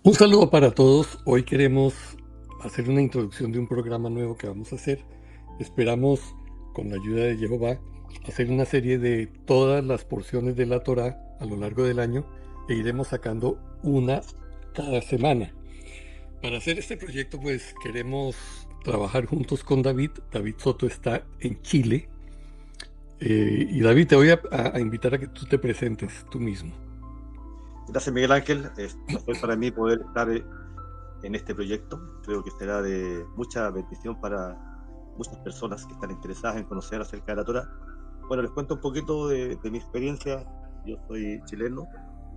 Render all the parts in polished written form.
Un saludo para todos. Hoy queremos hacer una introducción de un programa nuevo que vamos a hacer. Esperamos, con la ayuda de Jehová, hacer una serie de todas las porciones de la Torá a lo largo del año e iremos sacando una cada semana. Para hacer este proyecto, pues queremos trabajar juntos con David. David Soto está en Chile. Y David, te voy a invitar a que tú te presentes tú mismo. Gracias, Miguel Ángel. Es un placer para mí poder estar en este proyecto. Creo que será de mucha bendición para muchas personas que están interesadas en conocer acerca de la Torah. Bueno, les cuento un poquito de mi experiencia. Yo soy chileno,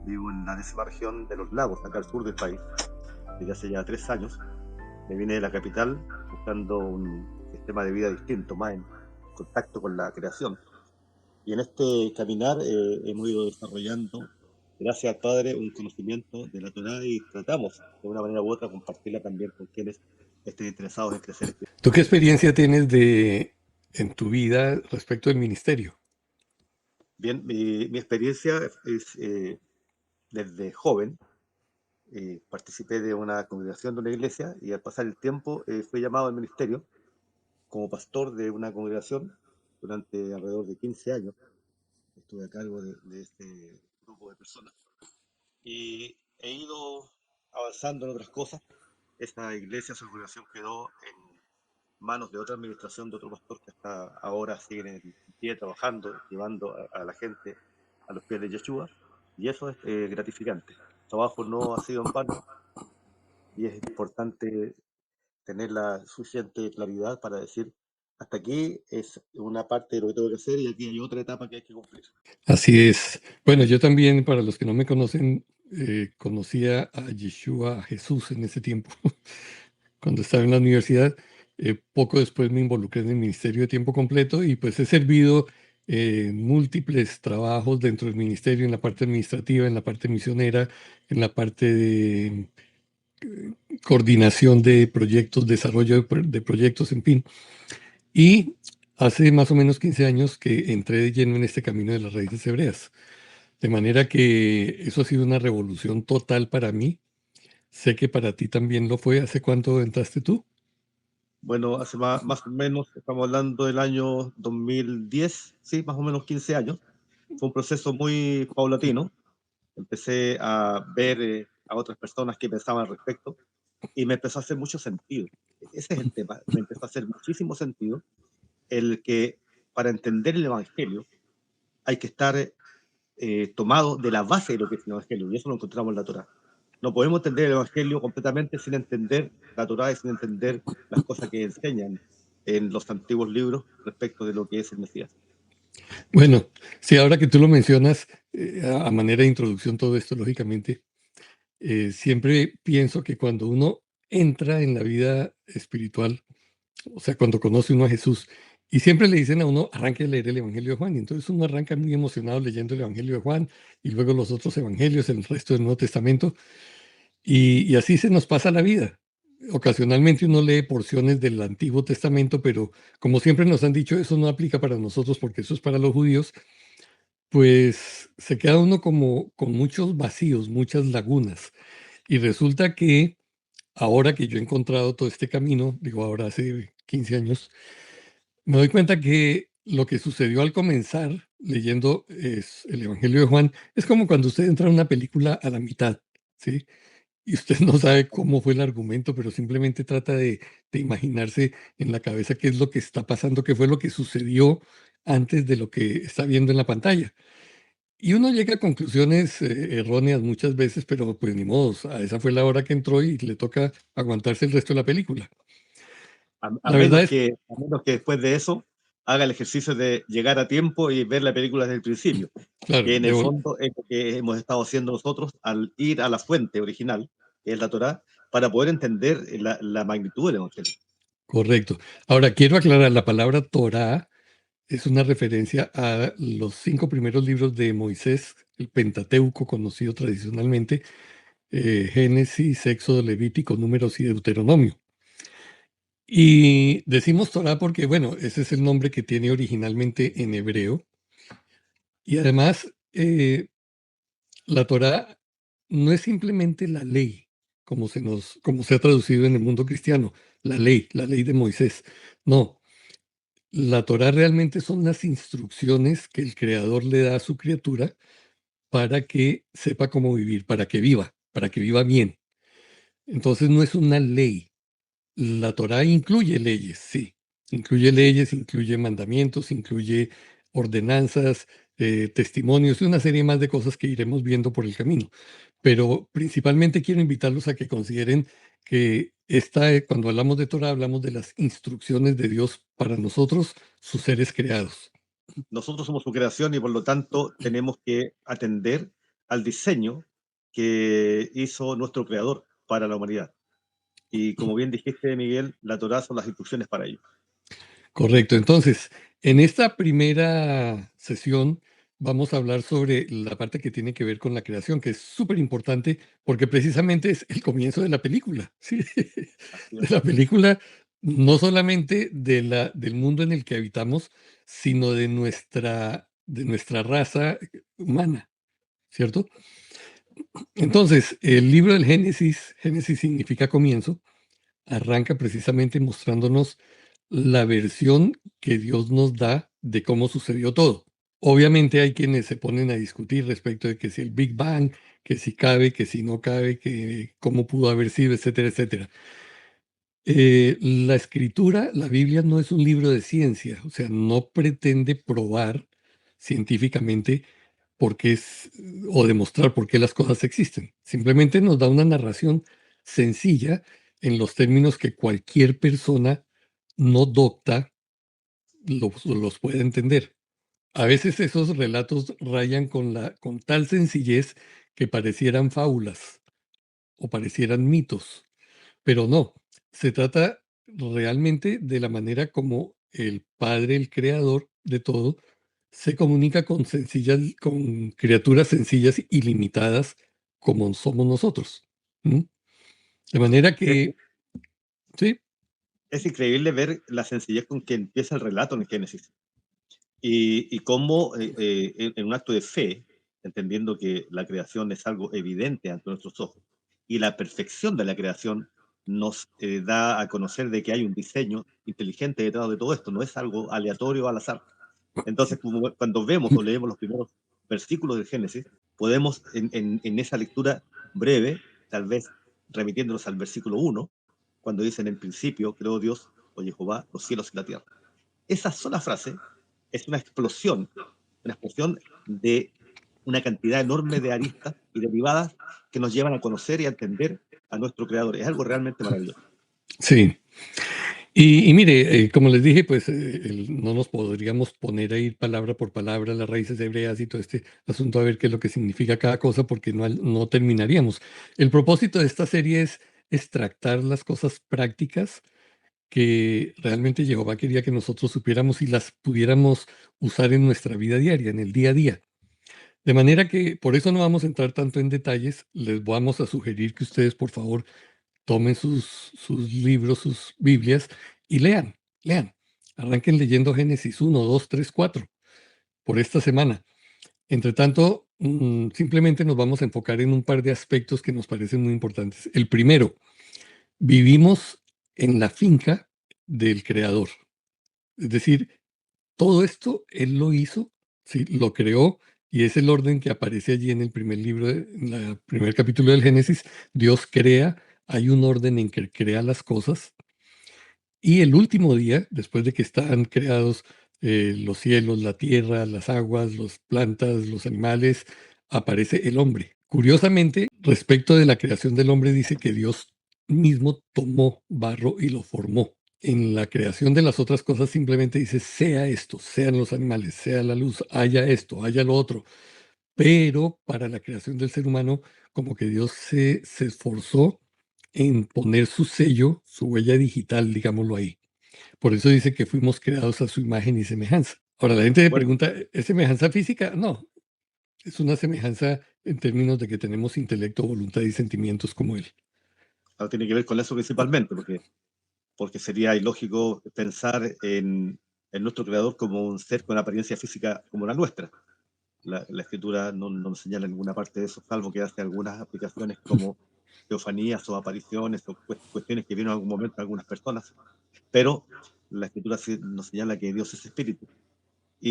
vivo en la décima región de los lagos, acá al sur del país, desde hace ya 3 años. Me vine de la capital buscando un sistema de vida distinto, más en contacto con la creación. Y en este caminar hemos ido desarrollando, gracias al Padre, un conocimiento de la Torá y tratamos de una manera u otra compartirla también con quienes estén interesados en crecer espiritualmente. ¿Tú qué experiencia tienes en tu vida respecto del ministerio? Bien, mi experiencia es desde joven. Participé de una congregación de una iglesia y al pasar el tiempo fui llamado al ministerio como pastor de una congregación durante alrededor de 15 años. Estuve a cargo de este grupo de personas y he ido avanzando en otras cosas. Esta iglesia, su congregación quedó en manos de otra administración, de otro pastor que hasta ahora sigue en pie trabajando, llevando a la gente a los pies de Yeshua, y eso es gratificante. El trabajo no ha sido en vano y es importante tener la suficiente claridad para decir, hasta aquí es una parte de lo que tengo que hacer y aquí hay otra etapa que hay que cumplir. Así es. Bueno, yo también, para los que no me conocen, conocía a Yeshua, a Jesús en ese tiempo, cuando estaba en la universidad. Poco después me involucré en el ministerio de tiempo completo y pues he servido en múltiples trabajos dentro del ministerio, en la parte administrativa, en la parte misionera, en la parte de coordinación de proyectos, desarrollo de proyectos, en fin. Y hace más o menos 15 años que entré de lleno en este camino de las raíces hebreas. De manera que eso ha sido una revolución total para mí. Sé que para ti también lo fue. ¿Hace cuánto entraste tú? Bueno, hace más o menos, estamos hablando del año 2010, sí, más o menos 15 años. Fue un proceso muy paulatino. Empecé a ver a otras personas que pensaban al respecto y me empezó a hacer mucho sentido. Ese es el tema. Me empezó a hacer muchísimo sentido el que para entender el Evangelio hay que estar tomado de la base de lo que es el Evangelio, y eso lo encontramos en la Torah. No podemos entender el Evangelio completamente sin entender la Torah y sin entender las cosas que enseñan en los antiguos libros respecto de lo que es el Mesías. Bueno, sí, ahora que tú lo mencionas, a manera de introducción todo esto, lógicamente, siempre pienso que cuando uno entra en la vida espiritual, o sea, cuando conoce uno a Jesús, y siempre le dicen a uno, arranque a leer el Evangelio de Juan, y entonces uno arranca muy emocionado leyendo el Evangelio de Juan, y luego los otros evangelios, el resto del Nuevo Testamento, y así se nos pasa la vida. Ocasionalmente uno lee porciones del Antiguo Testamento, pero como siempre nos han dicho, eso no aplica para nosotros porque eso es para los judíos, pues se queda uno como con muchos vacíos, muchas lagunas. Y resulta que ahora que yo he encontrado todo este camino, digo ahora hace 15 años, me doy cuenta que lo que sucedió al comenzar leyendo el Evangelio de Juan es como cuando usted entra a una película a la mitad, ¿sí? Y usted no sabe cómo fue el argumento, pero simplemente trata de imaginarse en la cabeza qué es lo que está pasando, qué fue lo que sucedió antes de lo que está viendo en la pantalla. Y uno llega a conclusiones erróneas muchas veces, pero pues ni modo, a esa fue la hora que entró y le toca aguantarse el resto de la película. A La verdad menos es, a menos que después de eso haga el ejercicio de llegar a tiempo y ver la película desde el principio, claro, que en el fondo es lo que hemos estado haciendo nosotros al ir a la fuente original, que es la Torá, para poder entender la magnitud del Evangelio. correcto. Ahora, quiero aclarar, la palabra Torah es una referencia a los 5 primeros libros de Moisés, el Pentateuco conocido tradicionalmente, Génesis, Éxodo, Levítico, Números y Deuteronomio. Y decimos Torah porque, bueno, ese es el nombre que tiene originalmente en hebreo. Y además, la Torah no es simplemente la ley, como se ha traducido en el mundo cristiano, la ley de Moisés. No, la Torá realmente son las instrucciones que el Creador le da a su criatura para que sepa cómo vivir, para que viva bien. Entonces no es una ley. La Torá incluye leyes, sí. Incluye Sí. leyes, incluye mandamientos, incluye ordenanzas, testimonios y una serie más de cosas que iremos viendo por el camino. Pero principalmente quiero invitarlos a que consideren que cuando hablamos de Torá, hablamos de las instrucciones de Dios para nosotros, sus seres creados. Nosotros somos su creación y por lo tanto tenemos que atender al diseño que hizo nuestro creador para la humanidad. Y como bien dijiste, Miguel, la Torá son las instrucciones para ello. Correcto. Entonces, en esta primera sesión vamos a hablar sobre la parte que tiene que ver con la creación, que es súper importante porque precisamente es el comienzo de la película, ¿sí? Así De es. la película, no solamente del mundo en el que habitamos, sino de nuestra raza humana, ¿cierto? Entonces, el libro del Génesis, Génesis significa comienzo, arranca precisamente mostrándonos la versión que Dios nos da de cómo sucedió todo. Obviamente hay quienes se ponen a discutir respecto de que si el Big Bang, que si cabe, que si no cabe, que cómo pudo haber sido, etcétera, etcétera. La escritura, la Biblia no es un libro de ciencia, o sea, no pretende probar científicamente por qué es o demostrar por qué las cosas existen. Simplemente nos da una narración sencilla en los términos que cualquier persona no docta los puede entender. A veces esos relatos rayan con tal sencillez que parecieran fábulas o parecieran mitos, pero no, se trata realmente de la manera como el Padre, el creador de todo, se comunica con criaturas sencillas y limitadas como somos nosotros. ¿M? De manera Es, que, sí, es increíble ver la sencillez con que empieza el relato en el Génesis. Y cómo en un acto de fe, entendiendo que la creación es algo evidente ante nuestros ojos, y la perfección de la creación nos da a conocer de que hay un diseño inteligente detrás de todo esto, no es algo aleatorio al azar. Entonces, cuando vemos o leemos los primeros versículos del Génesis, podemos en esa lectura breve, tal vez remitiéndonos al versículo 1, cuando dicen en principio, creó Dios o Jehová los cielos y la tierra. Esa sola frase es una explosión de una cantidad enorme de aristas y derivadas que nos llevan a conocer y a entender a nuestro creador. Es algo realmente maravilloso. sí. Y mire, como les dije, pues no nos podríamos poner a ir palabra por palabra las raíces hebreas y todo este asunto a ver qué es lo que significa cada cosa porque no terminaríamos. El propósito de esta serie es extractar las cosas prácticas que realmente Jehová quería que nosotros supiéramos y las pudiéramos usar en nuestra vida diaria, en el día a día. De manera que por eso no vamos a entrar tanto en detalles, les vamos a sugerir que ustedes, por favor, tomen sus libros, sus Biblias y lean. Arranquen leyendo Génesis 1, 2, 3, 4 por esta semana. Entre tanto, simplemente nos vamos a enfocar en un par de aspectos que nos parecen muy importantes. El primero, vivimos en la finca del Creador. Es decir, todo esto Él lo hizo, ¿sí? Lo creó y es el orden que aparece allí en el primer libro, en el primer capítulo del Génesis. Dios crea, hay un orden en que crea las cosas y el último día, después de que están creados los cielos, la tierra, las aguas, las plantas, los animales, aparece el hombre. Curiosamente, respecto de la creación del hombre, dice que Dios mismo tomó barro y lo formó. En la creación de las otras cosas simplemente dice, sea esto, sean los animales, sea la luz, haya esto, haya lo otro. Pero para la creación del ser humano, como que Dios se esforzó en poner su sello, su huella digital, digámoslo ahí. Por eso dice que fuimos creados a su imagen y semejanza. Ahora la gente se Bueno, pregunta, ¿es semejanza física? No, es una semejanza en términos de que tenemos intelecto, voluntad y sentimientos como él. ahora tiene que ver con eso principalmente, porque sería ilógico pensar en nuestro creador como un ser con apariencia física como la nuestra. La escritura no señala en ninguna parte de eso, salvo que hace algunas aplicaciones como teofanías o apariciones o cuestiones que vieron en algún momento a algunas personas, pero la Escritura nos señala que Dios es espíritu.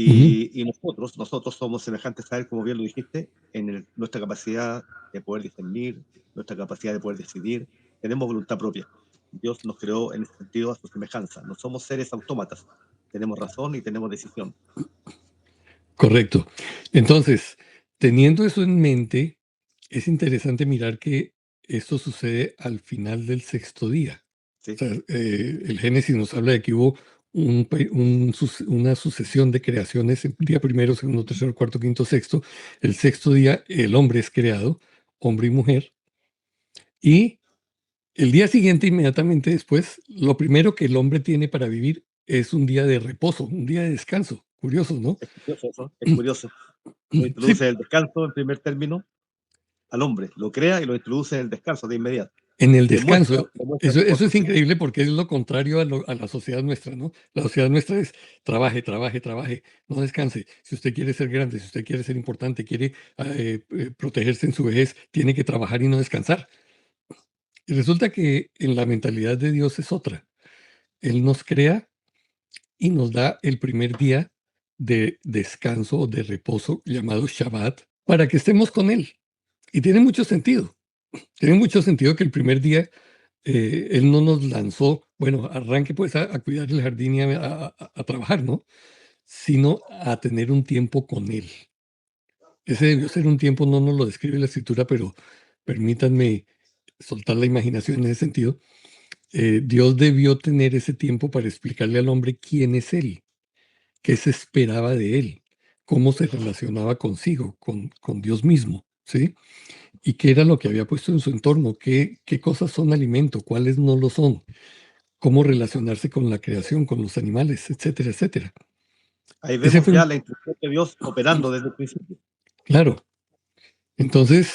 Ujú. Y nosotros somos semejantes a Él, como bien lo dijiste, en nuestra capacidad de poder discernir, nuestra capacidad de poder decidir. Tenemos voluntad propia. Dios nos creó en ese sentido a su semejanza. No somos seres autómatas. Tenemos razón y tenemos decisión. Correcto. Entonces, teniendo eso en mente, es interesante mirar que esto sucede al final del sexto día. O ¿Sí? sea, el Génesis nos habla de que hubo una sucesión de creaciones, día primero, segundo, tercero, cuarto, quinto, sexto. El sexto día el hombre es creado, hombre y mujer, y el día siguiente, inmediatamente después, lo primero que el hombre tiene para vivir es un día de reposo, un día de descanso. Curioso, ¿no? Es curioso eso, es curioso. Lo Sí, introduce el descanso en primer término al hombre, lo crea y lo introduce en el descanso de inmediato. en el Demuestra, descanso. demuestra Eso es reposo, sí. increíble porque es lo contrario a la sociedad nuestra, ¿no? La sociedad nuestra es trabaje, trabaje, trabaje, no descanse. Si usted quiere ser grande, si usted quiere ser importante, quiere protegerse en su vejez, tiene que trabajar y no descansar. Y resulta que en la mentalidad de Dios es otra. Él nos crea y nos da el primer día de descanso o de reposo llamado Shabbat para que estemos con Él. Y tiene mucho sentido. Tiene mucho sentido que el primer día Él no nos lanzó, bueno, arranque pues a cuidar el jardín y a trabajar, ¿no? Sino a tener un tiempo con Él. Ese debió ser un tiempo, no nos lo describe la escritura, pero permítanme soltar la imaginación en ese sentido. Dios debió tener ese tiempo para explicarle al hombre quién es Él, qué se esperaba de Él, cómo se relacionaba consigo, con Dios mismo, ¿sí? Y qué era lo que había puesto en su entorno, qué cosas son alimento, cuáles no lo son, cómo relacionarse con la creación, con los animales, etcétera, etcétera. Ahí Ese vemos fue ya un, la instrucción de Dios operando desde el principio. claro. Entonces,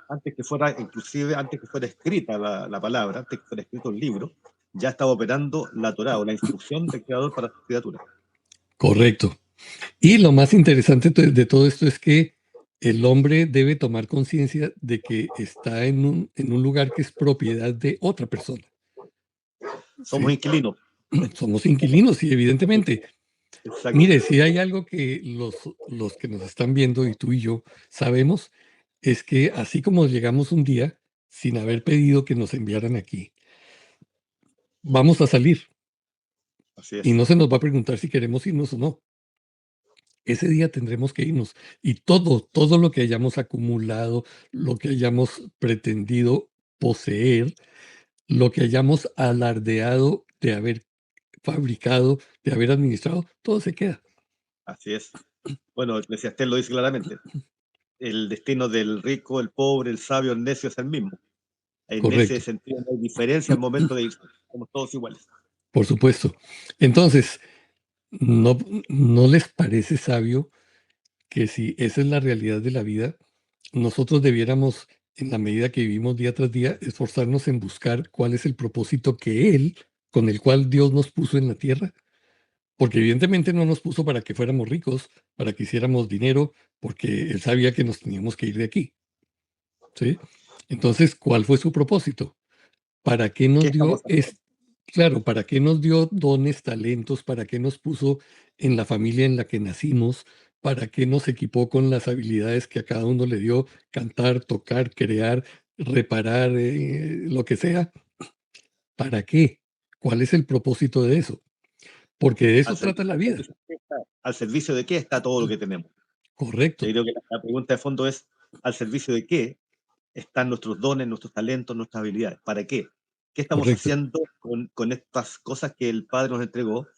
Antes que fuera escrita la palabra, antes que fuera escrito el libro, ya estaba operando la Torá o la instrucción del Creador para su criatura. correcto. Y lo más interesante de todo esto es que el hombre debe tomar conciencia de que está en un lugar que es propiedad de otra persona, Somos ¿sí? inquilinos. Somos inquilinos y evidentemente, Exacto. mire, si hay algo que los que nos están viendo y tú y yo sabemos, es que así como llegamos un día sin haber pedido que nos enviaran aquí, vamos a salir Así y es. no se nos va a preguntar si queremos irnos o no. Ese día tendremos que irnos y todo lo que hayamos acumulado, lo que hayamos pretendido poseer, lo que hayamos alardeado de haber fabricado, de haber administrado, todo se queda. Así es. Bueno, Eclesiastés lo dice claramente. El destino del rico, el pobre, el sabio, el necio es el mismo. En ese Correcto, sentido no hay diferencia al momento de irse. Somos todos iguales. por supuesto. Entonces, ¿no, no les parece sabio que si esa es la realidad de la vida, nosotros debiéramos, en la medida que vivimos día tras día, esforzarnos en buscar cuál es el propósito que Él, con el cual Dios nos puso en la tierra? Porque evidentemente no nos puso para que fuéramos ricos, para que hiciéramos dinero, porque Él sabía que nos teníamos que ir de aquí, ¿sí? Entonces, ¿cuál fue su propósito? ¿Para qué ¿Qué nos estamos dio haciendo? claro, para qué nos dio dones, talentos, para qué nos puso en la familia en la que nacimos, para qué nos equipó con las habilidades que a cada uno le dio, cantar, tocar, crear, reparar, lo que sea? ¿Para qué? ¿Cuál es el propósito de eso? Porque de Al eso trata servicio, la vida. al servicio de qué está todo lo que tenemos. Yo Correcto, creo que la pregunta de fondo es, ¿al servicio de qué están nuestros dones, nuestros talentos, nuestras habilidades? ¿Para qué? ¿Qué estamos correcto, haciendo con estas cosas que el Padre nos entregó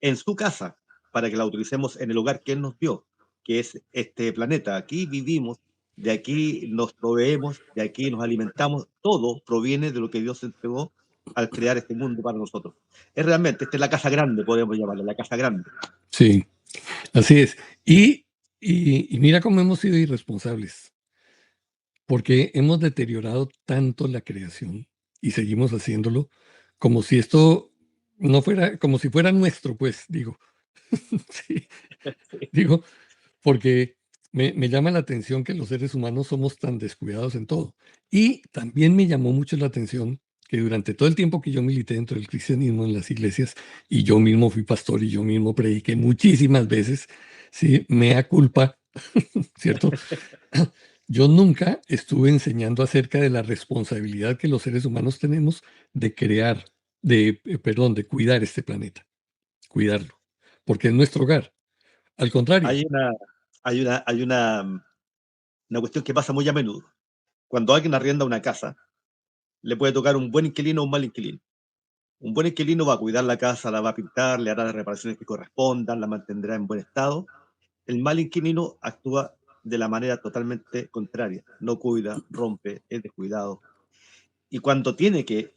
en su casa para que la utilicemos en el hogar que Él nos dio, que es este planeta? Aquí vivimos, de aquí nos proveemos, de aquí nos alimentamos, todo proviene de lo que Dios entregó al crear este mundo para nosotros. Es realmente, esta es la casa grande, podemos llamarla, la casa grande. sí, así es. Y mira cómo hemos sido irresponsables, porque hemos deteriorado tanto la creación y seguimos haciéndolo como si esto no fuera, como si fuera nuestro, pues digo, sí, digo, porque me llama la atención que los seres humanos somos tan descuidados en todo. Y también me llamó mucho la atención que durante todo el tiempo que yo milité dentro del cristianismo en las iglesias, y yo mismo fui pastor y yo mismo prediqué muchísimas veces, sí, mea culpa, ¿cierto? Yo nunca estuve enseñando acerca de la responsabilidad que los seres humanos tenemos de crear, perdón, de cuidar este planeta, cuidarlo, porque es nuestro hogar. Al contrario, Hay una, hay una cuestión que pasa muy a menudo. Cuando alguien arrienda una casa, le puede tocar un buen inquilino o un mal inquilino. Un buen inquilino va a cuidar la casa, la va a pintar, le hará las reparaciones que correspondan, la mantendrá en buen estado. El mal inquilino actúa de la manera totalmente contraria. No cuida, rompe, es descuidado. Y cuando tiene que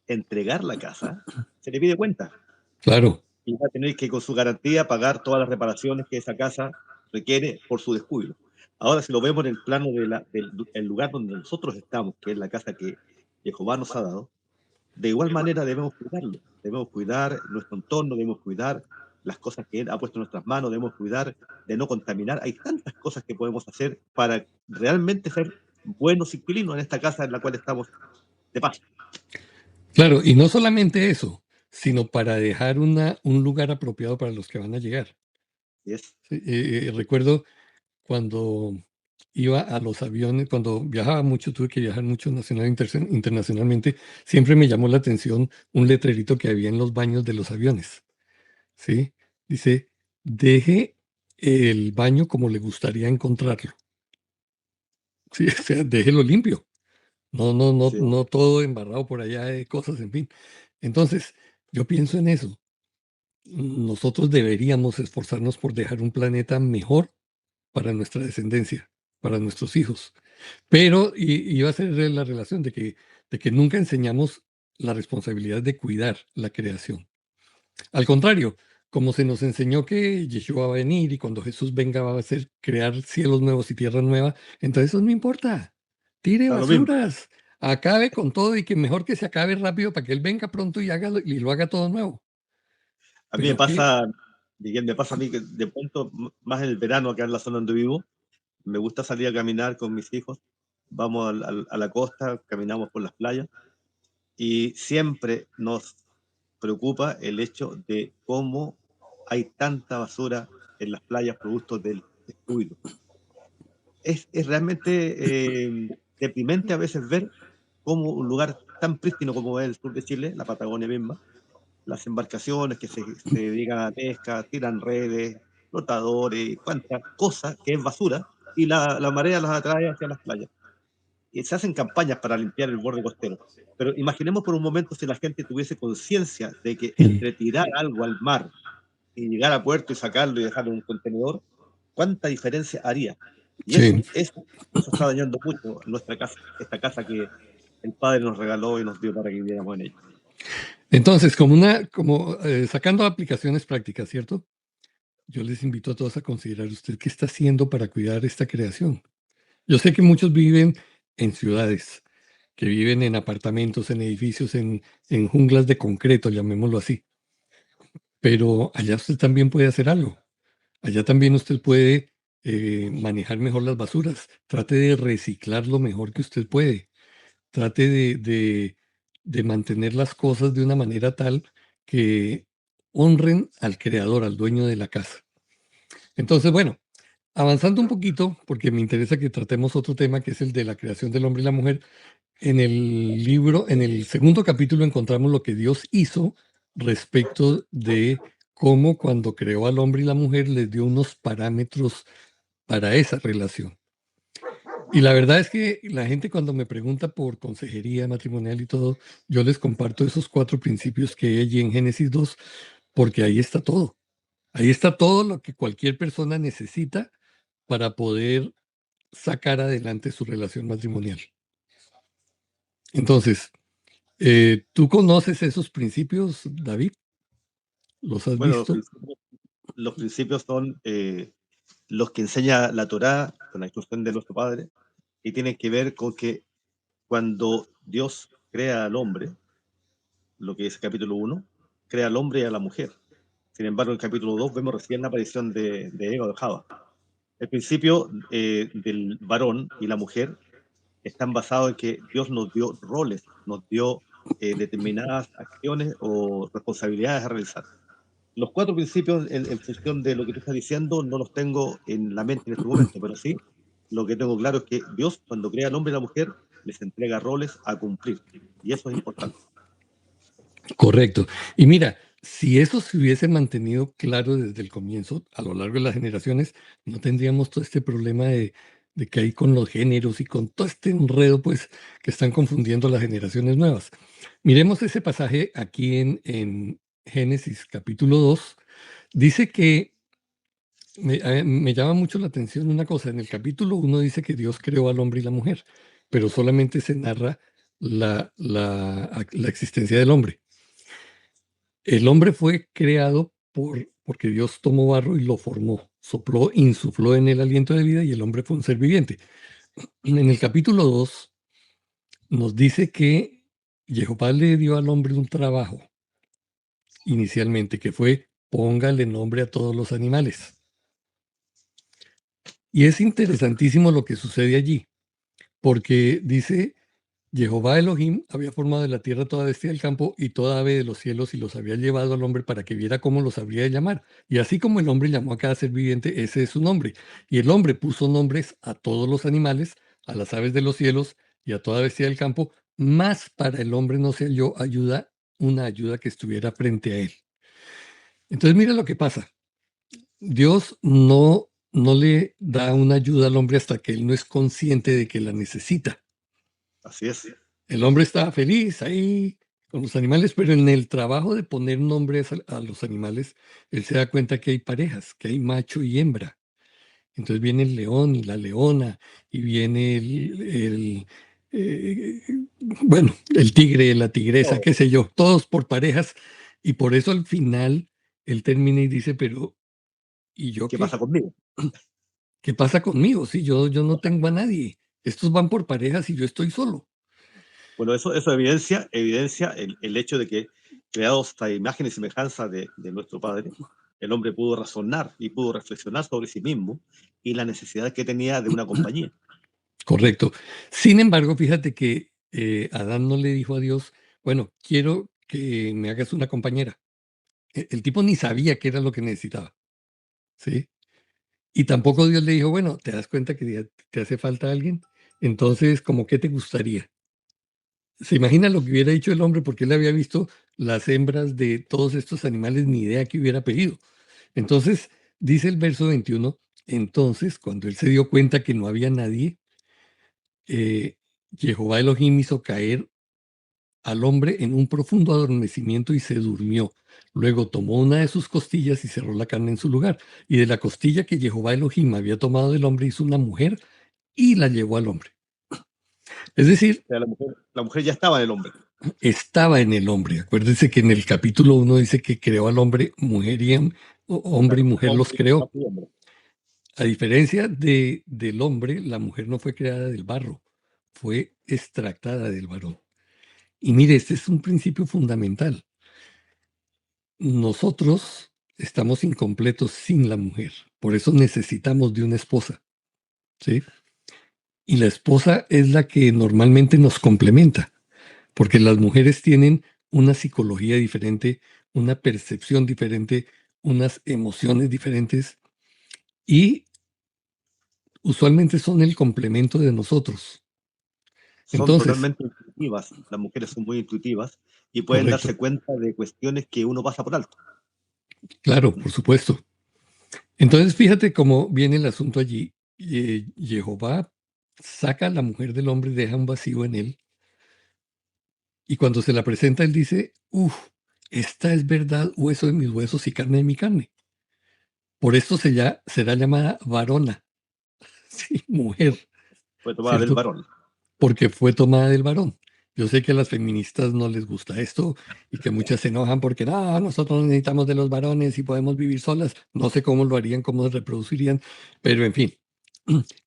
entregar la casa, se le pide cuenta. claro, Y va a tener que, con su garantía, pagar todas las reparaciones que esa casa requiere por su descuido. Ahora, si lo vemos en el plano del el lugar donde nosotros estamos, que es la casa que Jehová nos ha dado, de igual manera debemos cuidarlo. Debemos cuidar nuestro entorno, debemos cuidar las cosas que Él ha puesto en nuestras manos, debemos cuidar de no contaminar. Hay tantas cosas que podemos hacer para realmente ser buenos inquilinos en esta casa en la cual estamos de paso. claro, y no solamente eso, sino para dejar un lugar apropiado para los que van a llegar. Y es, Sí, recuerdo cuando iba a los aviones, cuando viajaba mucho, tuve que viajar mucho nacional e internacionalmente, siempre me llamó la atención un letrerito que había en los baños de los aviones, ¿sí? Dice, deje el baño como le gustaría encontrarlo, ¿sí? O sea, déjelo limpio, no, no, no, sí, no todo embarrado por allá de cosas, en fin. Entonces, yo pienso en eso. Nosotros deberíamos esforzarnos por dejar un planeta mejor para nuestra descendencia, para nuestros hijos. Pero iba a ser la relación de que nunca enseñamos la responsabilidad de cuidar la creación. Al contrario, como se nos enseñó que Yeshua va a venir y cuando Jesús venga va a hacer crear cielos nuevos y tierra nueva, entonces eso no importa. Tire da lo mismo. basuras, acabe con todo y que mejor que se acabe rápido para que Él venga pronto y lo haga todo nuevo. A mí me Pero que, pasa, Miguel, me pasa a mí que de pronto, más en el verano, acá en la zona donde vivo, me gusta salir a caminar con mis hijos. Vamos a la costa, caminamos por las playas y siempre nos preocupa el hecho de cómo hay tanta basura en las playas producto del descuido. Es realmente deprimente a veces ver cómo un lugar tan prístino como es el sur de Chile, la Patagonia misma, las embarcaciones que se dedican a la pesca, tiran redes, flotadores, cuánta cosa que es basura, y la marea las atrae hacia las playas. Y se hacen campañas para limpiar el borde costero. Pero imaginemos por un momento si la gente tuviese conciencia de que entre tirar algo al mar y llegar a puerto y sacarlo y dejarlo en un contenedor, ¿cuánta diferencia haría? Y sí. eso está dañando mucho nuestra casa, esta casa que el Padre nos regaló y nos dio para que viviéramos en ella. Entonces, como sacando aplicaciones prácticas, ¿cierto? Yo les invito a todos a considerar usted qué está haciendo para cuidar esta creación. Yo sé que muchos viven en ciudades, que viven en apartamentos, en edificios, en junglas de concreto, llamémoslo así. Pero allá usted también puede hacer algo. Allá también usted puede manejar mejor las basuras. Trate de reciclar lo mejor que usted puede. Trate de mantener las cosas de una manera tal que honren al creador, al dueño de la casa. Entonces, bueno, avanzando un poquito, porque me interesa que tratemos otro tema que es el de la creación del hombre y la mujer. En el libro, en el segundo capítulo, encontramos lo que Dios hizo respecto de cómo cuando creó al hombre y la mujer les dio unos parámetros para esa relación. Y la verdad es que la gente cuando me pregunta por consejería matrimonial y todo, yo les comparto esos 4 principios que hay allí en Génesis 2, porque ahí está todo. Ahí está todo lo que cualquier persona necesita para poder sacar adelante su relación matrimonial. Entonces, ¿tú conoces esos principios, David? ¿Los has Bueno, visto? los principios son los que enseña la Torá con la instrucción de nuestro Padre y tienen que ver con que cuando Dios crea al hombre, lo que es el capítulo 1, crea al hombre y a la mujer. Sin embargo, en el capítulo 2 vemos recién la aparición de Eva o de Java. El principio del varón y la mujer están basados en que Dios nos dio roles, nos dio determinadas acciones o responsabilidades a realizar. Los cuatro principios, en función de lo que tú estás diciendo, no los tengo en la mente en este momento, pero sí, lo que tengo claro es que Dios, cuando crea al hombre y a la mujer, les entrega roles a cumplir. Y eso es importante. Correcto. Y mira, si eso se hubiese mantenido claro desde el comienzo, a lo largo de las generaciones, no tendríamos todo este problema de que hay con los géneros y con todo este enredo, pues, que están confundiendo las generaciones nuevas. Miremos ese pasaje aquí en Génesis capítulo 2. Dice que me llama mucho la atención una cosa. En el capítulo 1 dice que Dios creó al hombre y la mujer, pero solamente se narra la existencia del hombre. El hombre fue creado porque Dios tomó barro y lo formó, sopló, insufló en el aliento de vida y el hombre fue un ser viviente. En el capítulo 2 nos dice que Jehová le dio al hombre un trabajo inicialmente, que fue póngale nombre a todos los animales. Y es interesantísimo lo que sucede allí, porque dice Jehová Elohim había formado de la tierra toda bestia del campo y toda ave de los cielos y los había llevado al hombre para que viera cómo los habría de llamar. Y así como el hombre llamó a cada ser viviente, ese es su nombre. Y el hombre puso nombres a todos los animales, a las aves de los cielos y a toda bestia del campo, más para el hombre no se halló ayuda, una ayuda que estuviera frente a él. Entonces mira lo que pasa. Dios no le da una ayuda al hombre hasta que él no es consciente de que la necesita. Así es. El hombre estaba feliz ahí con los animales, pero en el trabajo de poner nombres a los animales, él se da cuenta que hay parejas, que hay macho y hembra. Entonces viene el león y la leona, y viene eh, bueno, el tigre, la tigresa, Oh, qué sé yo, todos por parejas. Y por eso al final él termina y dice, pero ¿y yo ¿qué qué? pasa conmigo? ¿Qué pasa conmigo? Si yo no tengo a nadie. Estos van por parejas y yo estoy solo. Bueno, eso evidencia el hecho de que, creados a imagen y semejanza de nuestro Padre, el hombre pudo razonar y pudo reflexionar sobre sí mismo y la necesidad que tenía de una compañía. Correcto. Sin embargo, fíjate que Adán no le dijo a Dios, bueno, quiero que me hagas una compañera. El tipo ni sabía qué era lo que necesitaba, ¿sí? Y tampoco Dios le dijo, bueno, ¿te das cuenta que ya te hace falta alguien? Entonces, ¿cómo qué te gustaría? ¿Se imagina lo que hubiera dicho el hombre? Porque él había visto las hembras de todos estos animales, ni idea que hubiera pedido. Entonces, dice el verso 21, entonces, cuando él se dio cuenta que no había nadie, eh, Jehová Elohim hizo caer al hombre en un profundo adormecimiento y se durmió. Luego tomó una de sus costillas y cerró la carne en su lugar. Y de la costilla que Jehová Elohim había tomado del hombre hizo una mujer y la llevó al hombre. Es decir, O sea, la mujer ya estaba en el hombre. estaba en el hombre. Acuérdense que en el capítulo 1 dice que creó al hombre, mujer y hombre y Claro, mujer los hombre, creó. macho y hembra. A diferencia del hombre, la mujer no fue creada del barro, fue extractada del varón. Y mire, este es un principio fundamental. Nosotros estamos incompletos sin la mujer, por eso necesitamos de una esposa, ¿sí? Y la esposa es la que normalmente nos complementa, porque las mujeres tienen una psicología diferente, una percepción diferente, unas emociones diferentes y usualmente son el complemento de nosotros. Son Entonces, totalmente intuitivas, las mujeres son muy intuitivas y pueden correcto, darse cuenta de cuestiones que uno pasa por alto. claro, por supuesto. Entonces, fíjate cómo viene el asunto allí. Jehová saca a la mujer del hombre y deja un vacío en él. Y cuando se la presenta, él dice, uff, esta es verdad, hueso de mis huesos y carne de mi carne. Por esto será llamada varona, sí, mujer, Fue tomada del ¿cierto? varón. Porque fue tomada del varón. Yo sé que a las feministas no les gusta esto y que muchas se enojan porque no, nosotros no necesitamos de los varones y podemos vivir solas. No sé cómo lo harían, cómo se reproducirían, pero en fin,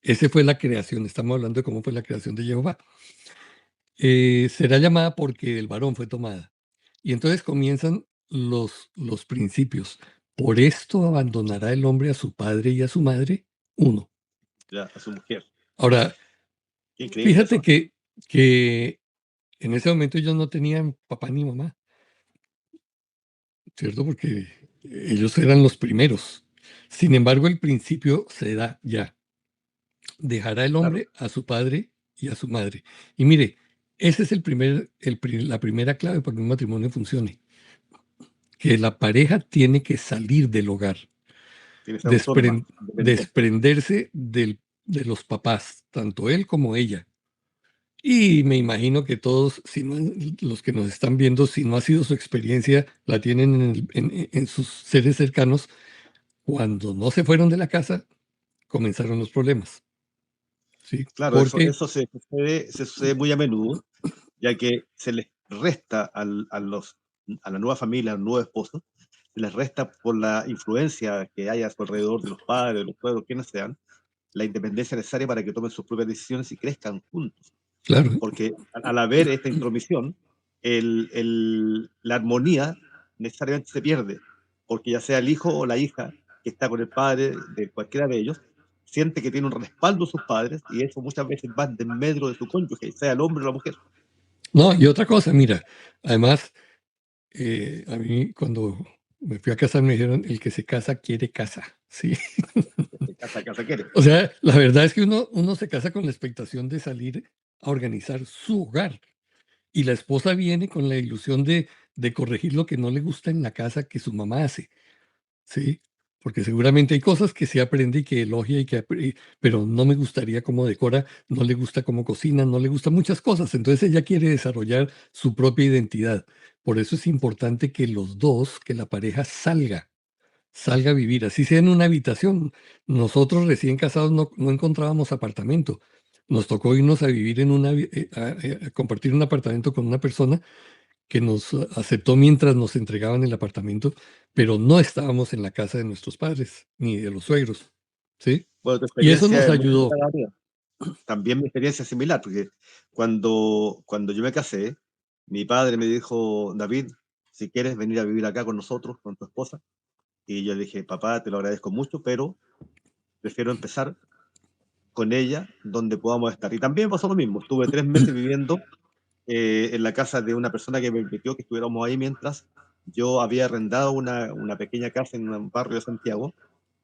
esa fue la creación. Estamos hablando de cómo fue la creación de Jehová. Será llamada porque el varón fue tomada. Y entonces comienzan los principios. Por esto abandonará el hombre a su padre y a su madre. uno. ya, a su mujer. Ahora, Qué increíble fíjate eso. que en ese momento ellos no tenían papá ni mamá, ¿cierto? Porque ellos eran los primeros. Sin embargo, el principio se da ya. Dejará el Claro, hombre a su padre y a su madre. Y mire, ese es la primera clave para que un matrimonio funcione, que la pareja tiene que salir del hogar, tiene que ser autónoma, independiente. desprenderse de los papás, tanto él como ella. Y me imagino que todos, si no, los que nos están viendo, si no ha sido su experiencia, la tienen en sus seres cercanos. Cuando no se fueron de la casa, comenzaron los problemas, ¿sí? Claro, Porque, eso se sucede muy a menudo, ya que se les resta a la nueva familia, al nuevo esposo, se les resta por la influencia que hay a su alrededor de los padres, de los pueblos, quienes sean, la independencia necesaria para que tomen sus propias decisiones y crezcan juntos. claro, Porque al haber esta intromisión, la armonía necesariamente se pierde, porque ya sea el hijo o la hija que está con el padre de cualquiera de ellos, siente que tiene un respaldo de sus padres y eso muchas veces va en medio de su cónyuge, sea el hombre o la mujer. no, y otra cosa, mira, además, a mí cuando me fui a casar me dijeron, el que se casa quiere casa, ¿sí? De casa a casa quiere. O sea, la verdad es que uno se casa con la expectación de salir a organizar su hogar y la esposa viene con la ilusión de corregir lo que no le gusta en la casa que su mamá hace, ¿sí? Porque seguramente hay cosas que se aprende y que elogia pero no me gustaría cómo decora, no le gusta cómo cocina, no le gustan muchas cosas. Entonces ella quiere desarrollar su propia identidad. Por eso es importante que los dos, que la pareja salga a vivir, así sea en una habitación. Nosotros recién casados no encontrábamos apartamento. Nos tocó irnos a vivir a compartir un apartamento con una persona que nos aceptó mientras nos entregaban el apartamento, pero no estábamos en la casa de nuestros padres ni de los suegros, ¿sí? Bueno, tu Y eso experiencia nos es muy ayudó. similar a la mía. También mi experiencia es similar, porque cuando yo me casé, mi padre me dijo, David, si quieres venir a vivir acá con nosotros, con tu esposa, y yo le dije, papá, te lo agradezco mucho, pero prefiero empezar con ella donde podamos estar. Y también pasó lo mismo, estuve 3 meses viviendo en la casa de una persona que me permitió que estuviéramos ahí mientras yo había arrendado una pequeña casa en un barrio de Santiago,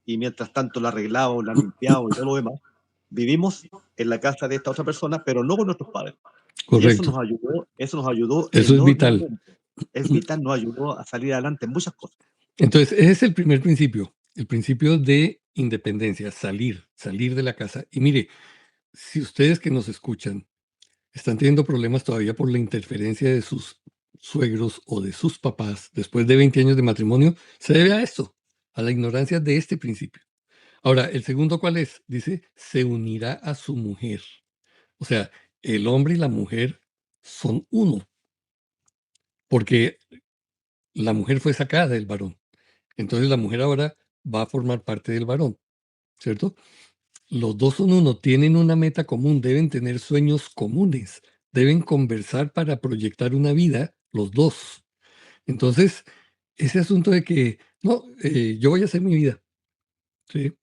y mientras tanto la arreglábamos, la limpiábamos y todo lo demás. Vivimos en la casa de esta otra persona, pero no con nuestros padres. Y Correcto. eso nos ayudó Eso es vital. enormemente. Es vital, nos ayudó a salir adelante en muchas cosas. Entonces, ese es el principio de independencia, salir de la casa. Y mire, si ustedes que nos escuchan están teniendo problemas todavía por la interferencia de sus suegros o de sus papás después de 20 años de matrimonio, se debe a esto, a la ignorancia de este principio. Ahora, el segundo, ¿cuál es? Dice, se unirá a su mujer. O sea, el hombre y la mujer son uno, porque la mujer fue sacada del varón. Entonces la mujer ahora va a formar parte del varón, ¿cierto? Los dos son uno, tienen una meta común, deben tener sueños comunes, deben conversar para proyectar una vida, los dos. Entonces, ese asunto de que, no, yo voy a hacer mi vida, ¿sí?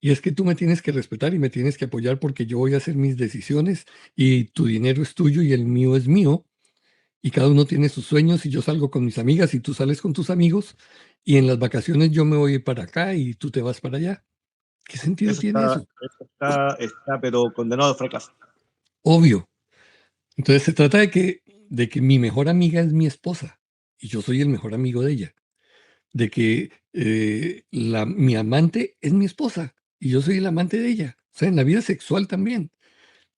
Y es que tú me tienes que respetar y me tienes que apoyar porque yo voy a hacer mis decisiones y tu dinero es tuyo y el mío es mío. Y cada uno tiene sus sueños y yo salgo con mis amigas y tú sales con tus amigos y en las vacaciones yo me voy para acá y tú te vas para allá. ¿Qué sentido tiene eso? Pero condenado al fracaso. Obvio. Entonces se trata de que mi mejor amiga es mi esposa y yo soy el mejor amigo de ella. De que mi amante es mi esposa y yo soy el amante de ella. O sea, en la vida sexual también.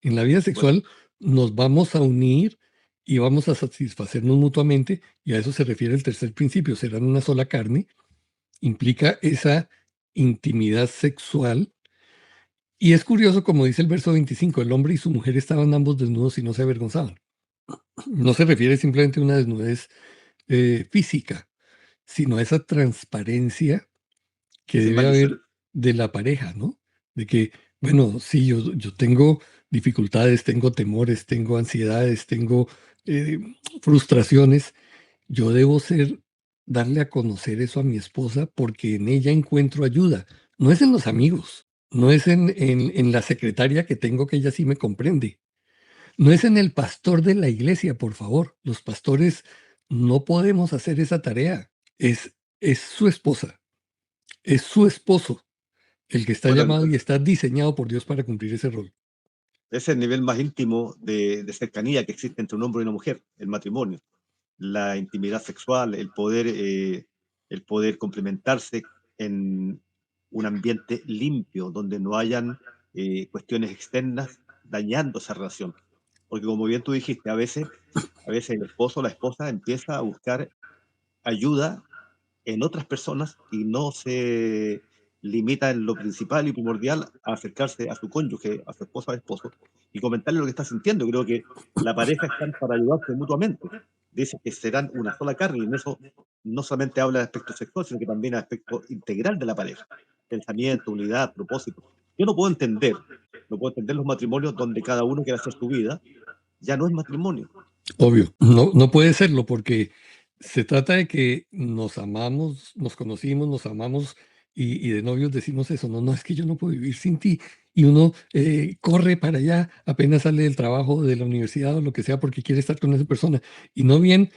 En la vida Bueno, sexual nos vamos a unir y vamos a satisfacernos mutuamente y a eso se refiere el tercer principio. Serán una sola carne. Implica esa intimidad sexual. Y es curioso, como dice el verso 25, el hombre y su mujer estaban ambos desnudos y no se avergonzaban. No se refiere simplemente a una desnudez física, sino a esa transparencia que sin debe malicia. haber de la pareja, ¿no? De que, bueno, sí, yo tengo dificultades, tengo temores, tengo ansiedades, tengo eh, frustraciones. Yo debo darle a conocer eso a mi esposa porque en ella encuentro ayuda. No es en los amigos, no es en la secretaria que tengo, que ella sí me comprende, no es en el pastor de la iglesia, por favor. Los pastores no podemos hacer esa tarea. Es su esposa, es su esposo el que está Bueno, llamado y está diseñado por Dios para cumplir ese rol. es el nivel más íntimo de cercanía que existe entre un hombre y una mujer, el matrimonio. La intimidad sexual, el poder complementarse en un ambiente limpio, donde no hayan cuestiones externas dañando esa relación. Porque como bien tú dijiste, a veces el esposo o la esposa empieza a buscar ayuda en otras personas y no se limita en lo principal y primordial a acercarse a su cónyuge, a su esposa o esposo, y comentarle lo que está sintiendo. Creo que la pareja están para ayudarse mutuamente. Dice que serán una sola carne, y en eso no solamente habla de aspecto sexual, sino que también de aspecto integral de la pareja. Pensamiento, unidad, propósito. Yo no puedo entender los matrimonios donde cada uno quiere hacer su vida, ya no es matrimonio. Obvio, no, no puede serlo porque se trata de que nos amamos, nos conocimos, nos amamos y de novios decimos eso, no, no, es que yo no puedo vivir sin ti. Y uno corre para allá, apenas sale del trabajo, de la universidad o lo que sea, porque quiere estar con esa persona. Y no bien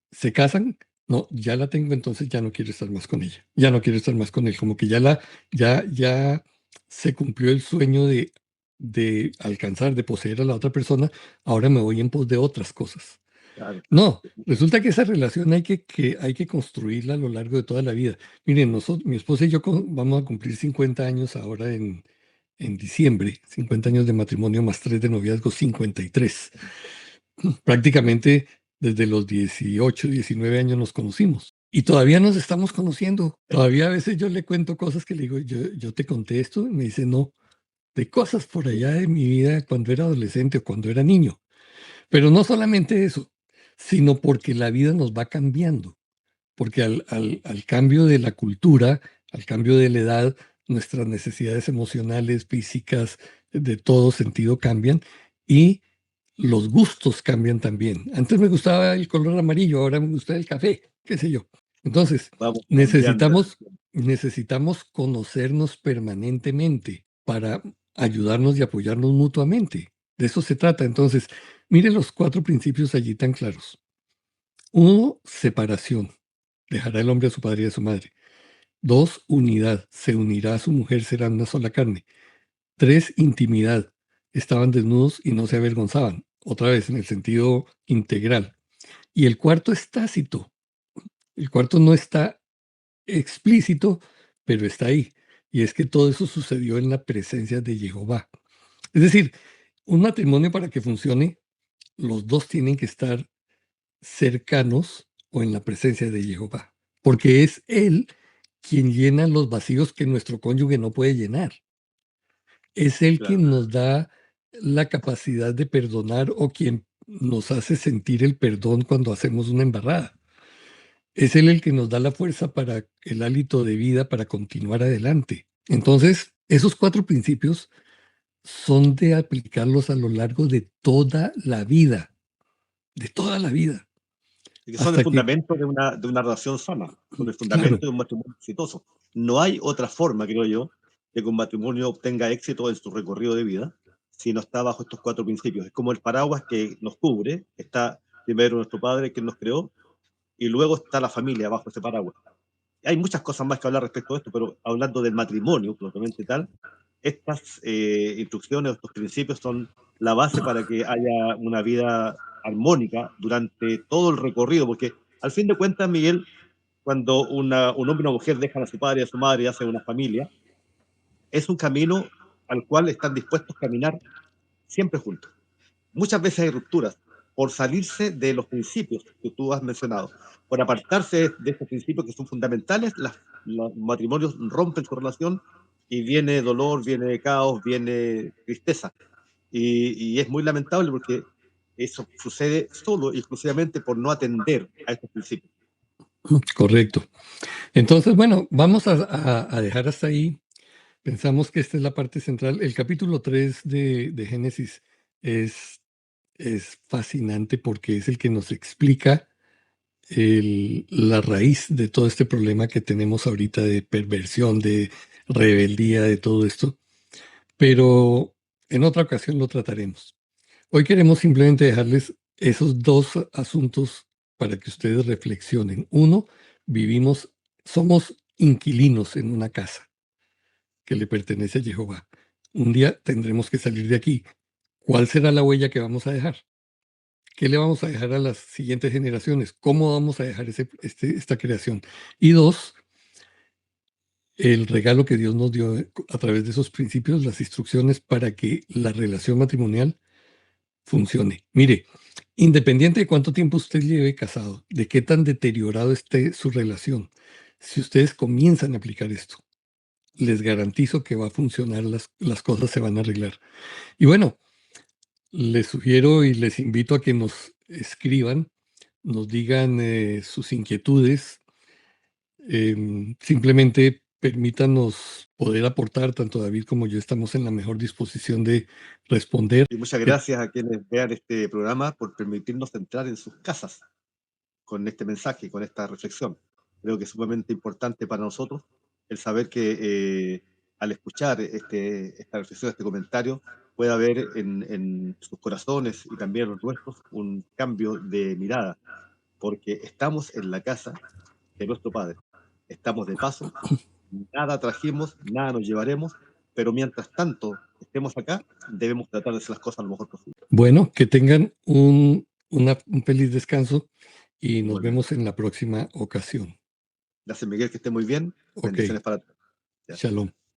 se casan, no, ya la tengo, entonces ya no quiero estar más con ella, ya no quiero estar más con él, como que ya se cumplió el sueño de alcanzar, de poseer a la otra persona, ahora me voy en pos de otras cosas. Claro. No, resulta que esa relación hay que construirla a lo largo de toda la vida. Miren, nosotros, mi esposa y yo vamos a cumplir 50 años ahora en diciembre, 50 años de matrimonio más 3 de noviazgo, 53. Prácticamente desde los 18, 19 años nos conocimos. Y todavía nos estamos conociendo. Todavía a veces yo le cuento cosas que le digo, yo te conté esto, y me dice, no, de cosas por allá de mi vida cuando era adolescente o cuando era niño. Pero no solamente eso, sino porque la vida nos va cambiando, porque al cambio de la cultura, al cambio de la edad, nuestras necesidades emocionales, físicas, de todo sentido cambian y los gustos cambian también. Antes me gustaba el color amarillo, ahora me gusta el café, qué sé yo. Entonces, Vamos cambiando. necesitamos conocernos permanentemente para ayudarnos y apoyarnos mutuamente. De eso se trata. Entonces, mire los 4 principios allí tan claros. 1, separación. Dejará el hombre a su padre y a su madre. 2, unidad. Se unirá a su mujer, serán una sola carne. 3, intimidad. Estaban desnudos y no se avergonzaban. Otra vez, en el sentido integral. Y el cuarto es tácito. El cuarto no está explícito, pero está ahí. Y es que todo eso sucedió en la presencia de Jehová. Es decir, un matrimonio para que funcione, los dos tienen que estar cercanos o en la presencia de Jehová, porque es Él quien llena los vacíos que nuestro cónyuge no puede llenar. Es Él Claro. quien nos da la capacidad de perdonar o quien nos hace sentir el perdón cuando hacemos una embarrada. Es Él el que nos da la fuerza para el hálito de vida para continuar adelante. Entonces, esos 4 principios son de aplicarlos a lo largo de toda la vida, Y que son el hasta que, fundamento de una relación sana, son el claro, fundamento de un matrimonio exitoso. No hay otra forma, creo yo, de que un matrimonio obtenga éxito en su recorrido de vida si no está bajo estos 4 principios. Es como el paraguas que nos cubre, está primero nuestro padre que nos creó y luego está la familia bajo ese paraguas. Hay muchas cosas más que hablar respecto a esto, pero hablando del matrimonio, propiamente tal, estas instrucciones, estos principios son la base para que haya una vida armónica durante todo el recorrido, porque al fin de cuentas, Miguel, cuando un hombre y una mujer dejan a su padre y a su madre y hacen una familia, es un camino al cual están dispuestos a caminar siempre juntos. Muchas veces hay rupturas por salirse de los principios que tú has mencionado, por apartarse de estos principios que son fundamentales, los matrimonios rompen su relación y viene dolor, viene caos, viene tristeza. Y es muy lamentable porque eso sucede solo y exclusivamente por no atender a estos principios. correcto. Entonces, bueno, vamos a dejar hasta ahí. Pensamos que esta es la parte central. El capítulo 3 de Génesis es, es fascinante porque es el que nos explica la raíz de todo este problema que tenemos ahorita de perversión, de rebeldía, de todo esto. pero en otra ocasión lo trataremos. Hoy queremos simplemente dejarles esos dos asuntos para que ustedes reflexionen. Uno, somos inquilinos en una casa que le pertenece a Jehová. Un día tendremos que salir de aquí. ¿Cuál será la huella que vamos a dejar? ¿Qué le vamos a dejar a las siguientes generaciones? ¿Cómo vamos a dejar esta creación? Y dos, el regalo que Dios nos dio a través de esos principios, las instrucciones para que la relación matrimonial funcione. Mire, independiente de cuánto tiempo usted lleve casado, de qué tan deteriorado esté su relación, si ustedes comienzan a aplicar esto, les garantizo que va a funcionar, las cosas se van a arreglar. Y bueno, les sugiero y les invito a que nos escriban, nos digan sus inquietudes, simplemente permítanos poder aportar, tanto David como yo estamos en la mejor disposición de responder. Y muchas gracias a quienes vean este programa por permitirnos entrar en sus casas con este mensaje, con esta reflexión. Creo que es sumamente importante para nosotros el saber que al escuchar esta reflexión, este comentario, puede haber en sus corazones y también en los nuestros un cambio de mirada, porque estamos en la casa de nuestro Padre. Estamos de paso, nada trajimos, nada nos llevaremos, pero mientras tanto estemos acá, debemos tratar de hacer las cosas lo mejor posible. Bueno, que tengan un feliz descanso y nos Igualmente. vemos en la próxima ocasión. Gracias, Miguel, que esté muy bien. Ok, Bendiciones para ti. shalom.